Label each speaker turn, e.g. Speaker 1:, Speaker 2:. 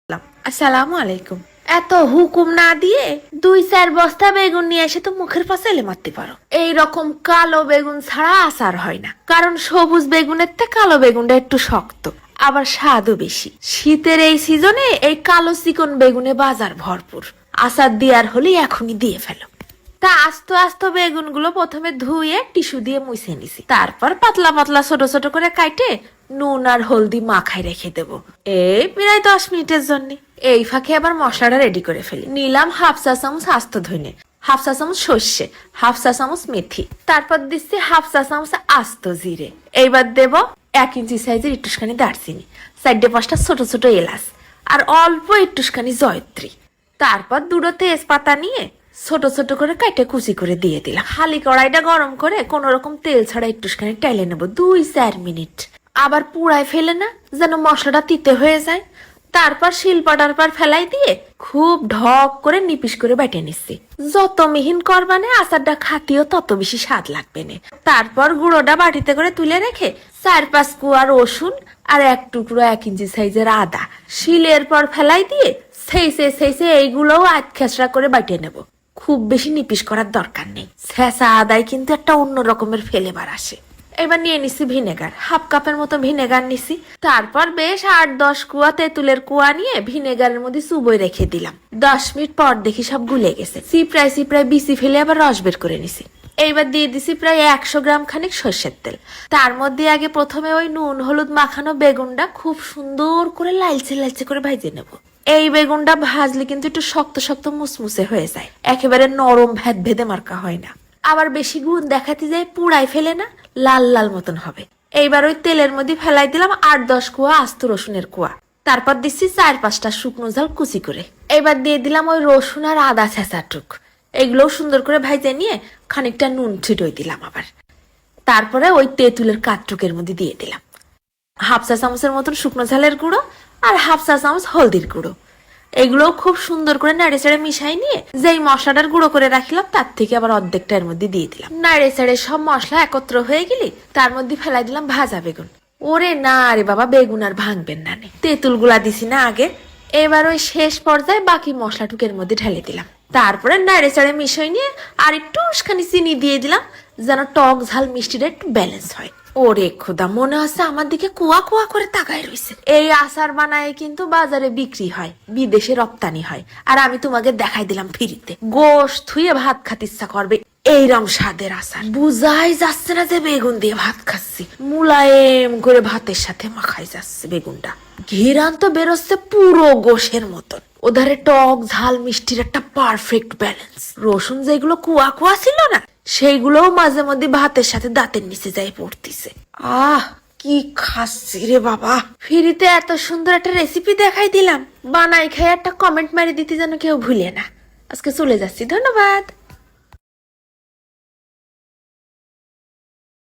Speaker 1: আসসালামু আলাইকুম। এত হুকুম না দিয়ে 2-4 বস্তা বেগুন নিয়ে এসে তো মুখের পাশে এলে মারতে পারো। এই রকম কালো বেগুন ছাড়া আচার হয় না, কারণ সবুজ বেগুনের থেকে কালো বেগুনটা একটু শক্ত, আবার স্বাদও বেশি। শীতের এই সিজনে এই কালো চিকন বেগুনে বাজার ভরপুর। আচার দেওয়ার হলে এখনই দিয়ে ফেলো। তা আস্ত আস্ত বেগুন গুলো প্রথমে ধুয়ে টিস্যু দিয়ে মুছে নিছি, তারপর পাতলা পাতলা ছোট ছোট করে কাটে নুন আর হলদি মাখায় রেখে দেব এই প্রায় 10 মিনিটের জন্য। এই ফাঁকে আবার মশলাটা রেডি করে ফেলি। নিলাম হাফ চা চামচ আস্ত ধনে, হাফ চা চামচ সর্ষে, হাফ চা চামচ মেথি, তারপর দিচ্ছি হাফ চা চামচ আস্ত জিরে। এইবার দেব 1 ইঞ্চি সাইজের একটুখানি দারচিনি, 4-5টা ছোট ছোট এলাচ, আর অল্প একটুখানি জয়ত্রী। তারপর 2টো তেজপাতা নিয়ে ছোট ছোট করে কাটে কুচি করে দিয়ে দিলাম। খালি কড়াইটা গরম করে কোন রকম তেল ছাড়া একটুখানি টেলে নেব 2-4 মিনিট। আবার পুড়ায় ফেলে না যেন মশলাটা তিতে হয়ে যায়। তারপর শিলপাটার পর ফেলাই দিয়ে খুব ঢক করে নিপিস করে বেটে নিচ্ছি। যত মিহিন করবানে আচারটা খাতিও তত বেশি স্বাদ লাগবে না। তারপর গুঁড়োটা বাটিতে করে তুলে রেখে 4-5 কোয়া রসুন আর 1 টুকরো 1 ইঞ্চি সাইজের আদা শিলের পর ফেলাই দিয়ে সেইসে এইগুলোও আধ খেসরা করে বাটিয়ে নেব। খুব বেশি নিপিস করার দরকার নেই, ছেঁচা আদায় কিন্তু একটা অন্য রকমের ফ্লেভার আসে। এবার নিয়ে নিছি ভিনেগার, হাফ কাপের মতো ভিনেগার নিছি। তারপর বেশ 8-10 কুয়া তেঁতুলের কুয়া নিয়ে ভিনেগারের মধ্যে চুবোয় রেখে দিলাম। 10 মিনিট পর দেখি সব গুলে গেছে। চিপড়ায় বিচি ফেলে আবার রস বের করে নিছি। এইবার দিয়ে দিছি প্রায় 100 গ্রাম খানিক সর্ষের তেল। তার মধ্যে আগে প্রথমে ওই নুন হলুদ মাখানো বেগুনটা খুব সুন্দর করে লালচে করে ভাজে নেব। এই বেগুনটা ভাজলে কিন্তু একটু শক্ত শক্ত মুসমুসে হয়ে যায়, একেবারে নরম ভেদে মার্কা হয় না। আবার বেশি গুণ দেখাতে যায় পুড়াই ফেলে না, লাল লাল মতন হবে। এইবার ওই তেলের মধ্যে ফেলাই দিলাম 8-10 কোয়া আস্ত রসুনের কোয়া। তারপর দিচ্ছি 4-5টা শুকনো ঝাল কুচি করে। এবার দিয়ে দিলাম ওই রসুন আর আদা ছেঁচাটুক। এগুলোও সুন্দর করে ভাজে নিয়ে খানিকটা নুন ছিটই দিলাম আবার। তারপরে ওই তেঁতুলের কাঠটুকের মধ্যে দিয়ে দিলাম হাফ চা চামচের মতন শুকনো ঝালের গুঁড়ো আর হাফ চা চামচ হলদির গুঁড়ো। এগুলোও খুব সুন্দর করে নাড়ে চাড়ে মিশাই নিয়ে যেই মশলাটার গুঁড়ো করে রাখিলাম তার থেকে আবার অর্ধেকটা এর মধ্যে দিয়ে দিলাম। নাড়ে চাড়ে সব মশলা একত্র হয়ে গেলে তার মধ্যে ফেলাই দিলাম ভাজা বেগুন। ওরে না রে বাবা, বেগুন আর ভাঙবেন না, তেঁতুল গুলা দিছি না আগে। এবার ওই শেষ পর্যায়ে বাকি মশলাটুকের মধ্যে ঢেলে দিলাম। তারপরে নাড়ে চাড়ে মিশাই নিয়ে আর একটুখানি চিনি দিয়ে দিলাম যেন টক ঝাল মিষ্টিটা একটু ব্যালেন্স হয়। ওরে খোদা, মনে হচ্ছে আমার দিকে কুয়া কুয়া করে তাকায় রয়েছে। এই আচার বানায় কিন্তু বাজারে বিক্রি হয়, বিদেশে রপ্তানি হয়, আর আমি তোমাকে দেখাই দিলাম ফ্রিতে। গোশ থুয়ে ভাত খাতে ইচ্ছা করবে এইরকম স্বাদের আচার। বুঝাই যাচ্ছে না যে বেগুন দিয়ে ভাত খাচ্ছি, মুলায়েম করে ভাতের সাথে মাখাই যাচ্ছে বেগুনটা। ঘিরান তো বেরোচ্ছে পুরো গোশের মতন। ওধারে টক ঝাল মিষ্টির একটা পারফেক্ট ব্যালেন্স। রসুন যেগুলো কুয়া কুয়া ছিল না, সেইগুলোও মাঝে মধ্যে ভাতের সাথে দাঁতের নিচে যাই পড়তিছে। কি খাচ্ছি রে বাবা। ফ্রিতে এত সুন্দর একটা রেসিপি দেখাই দিলাম, বানাই খাই একটা কমেন্ট মারি দিতে যেন কেউ ভুলে না। আজকে চলে যাচ্ছি, ধন্যবাদ।